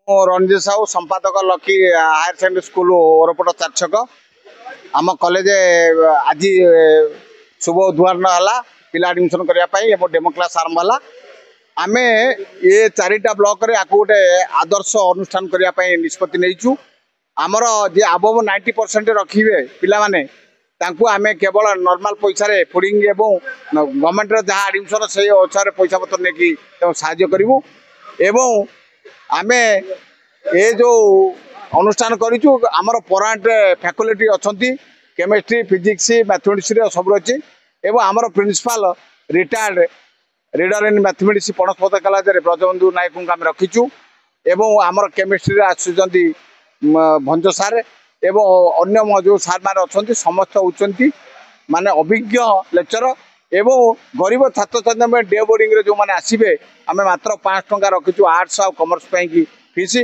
रंजित साहू संपादक lucky higher secondary school ओरपट चारछक आम college आज शुभ उद्घाटन है पिला एडमिशन करने डेमो क्लास आरंभ है आम ये चारिटा ब्लॉक रे आपको गोटे आदर्श अनुष्ठान करने निष्पत्ति नहीं आमर जे अबव 90% रखिए पिला माने तांकू आमे केवल नॉर्मल पैसा रे फुडिंग एवं गवर्नमेंट रे जहाँ एडमिशन से अनुसार पैसा पत्र नहीं साहाय्य करूँ एवं आमे ये जो अनुष्ठान करूँ आमर परांट फैकल्टी अच्छा केमिस्ट्री फिजिक्स मैथमेटिक्स सब रही एवं आमर principal retired reader in mathematics पणस्पत कॉलेज ब्रजबंधु नायक को आम रखीचु एवं आमर केमिस्ट्री आसुच्च भंज सार एवं अन्य जो सार मैंने अच्छा समस्त होती माने अभिज्ञ लेक्चर एवं गरीब छात्र छात्री में डे बोर्डिंग जो मैंने आसवे आम मात्र 5 टंका रखीचु आर्ट्स आ कमर्स फीस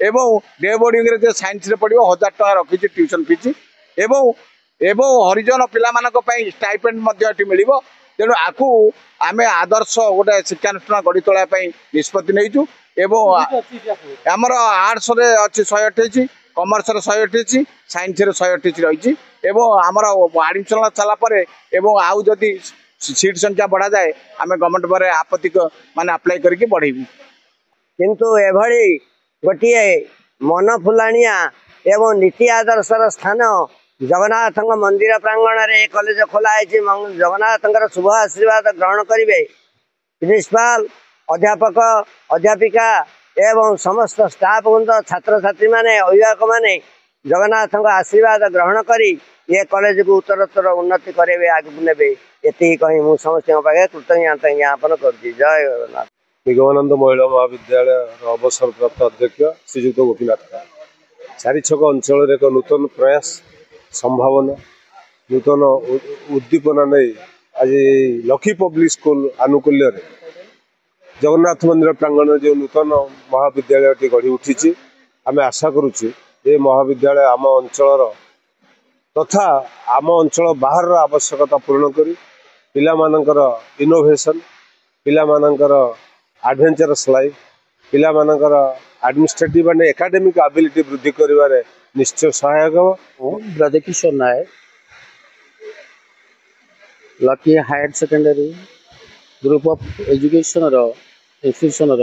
एवं डे बोर्डिंग जो साइंस पढ़ो 1000 टंका रखी ट्यूशन फीस एवं हरिजन पिला स्टाइपेंड मिल तेणु आपको आम आदर्श गोटे शिक्षानुष्ठान गढ़ी तोड़ा निष्पत्ति नहीं आमर आर्ट्स अच्छी 128 कमर्स 128 साइंस 128 रही आमर एडमिशन चलापर एवं आउ जदि सीट संख्या बढ़ा जाए आम गवर्नमेंट पर आपत्ति माने अप्लाई करके बढ़ेबू किंतु एभली गोटे मन फुलाणिया एवं नीति आदर्शर स्थान जगन्नाथ मंदिर प्रांगण में कॉलेज खोलाई जगन्नाथ शुभ आशीर्वाद ग्रहण करेंगे प्रिंसिपाल अध्यापक अध्यापिका एवं समस्त स्टाफ वृंद छात्र छात्री माने अभिभावक माने जगन्नाथ आशीर्वाद ग्रहण करी ये कॉलेज को उत्तरोत्तर उन्नति करेंगे आगे ने ये कहीं मुझे समस्त पाखे कृतज्ञता ज्ञापन कर जय जगन्नाथ। निगमानंद महिला महाविद्यालय अवसर प्राप्त अध्यक्ष श्रीजुक्त गोपीनाथ चारिछक अंचल एक नूतन प्रयास संभावना नूतन उद्दीपना नहीं आज लकी पब्लिक स्कूल आनुकूल्य जगन्नाथ मंदिर प्रांगण जो नूतन महाविद्यालय गढ़ी उठी आम आशा करुचे ये महाविद्यालय आम अंचल तथा आम अंचल बाहर आवश्यकता पूर्ण करी पिला मानकर इनोवेशन पिला मानकर एडवेंचरस लाइफ पिला मानकर एडमिनिस्ट्रेटिव एंड एकेडमिक एबिलिटी वृद्धि करिवारे निश्चय सहायक हो। Brajakishore Nayak lucky higher secondary group of education institution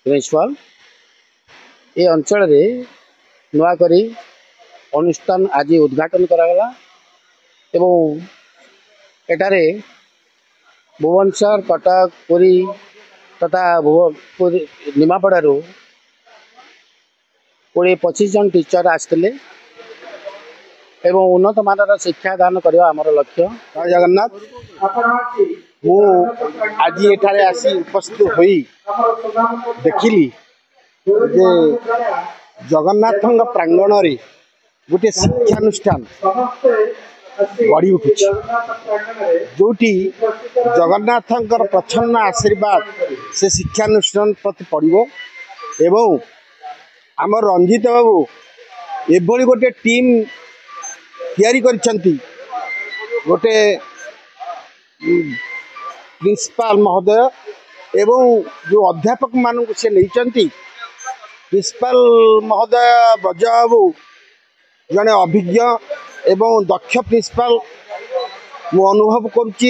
principal ये अंचल रे नुआ करी अनुष्ठान आज उद्घाटन करागला एवं एटारे भुवनेश्वर कटक पुरी तथा निमापड़ारू 20-25 जन टीचर आसते एवं उन्नत मानर शिक्षा दान करवा आमर लक्ष्य। जय जगन्नाथ मु आज एठारे आसी उपस्थित होई देखिली जे जगन्नाथ प्रांगण रे गोटे शिक्षानुष्ठान गढ़ी उठुची जोटी जगन्नाथ प्रच्छन्न आशीर्वाद से शिक्षानुष्ठान प्रति पड़ो एवं आम रंजित बाबू एभली गोटे टीम तैयारी करिसंती गोटे प्रिंसिपाल महोदय एवं जो अध्यापक मान से नहीं प्रिंसिपाल महोदय ब्रज बाबू जड़े अभिज्ञ एवं दक्ष प्रिंसिपाल मु अनुभव करुच्ची।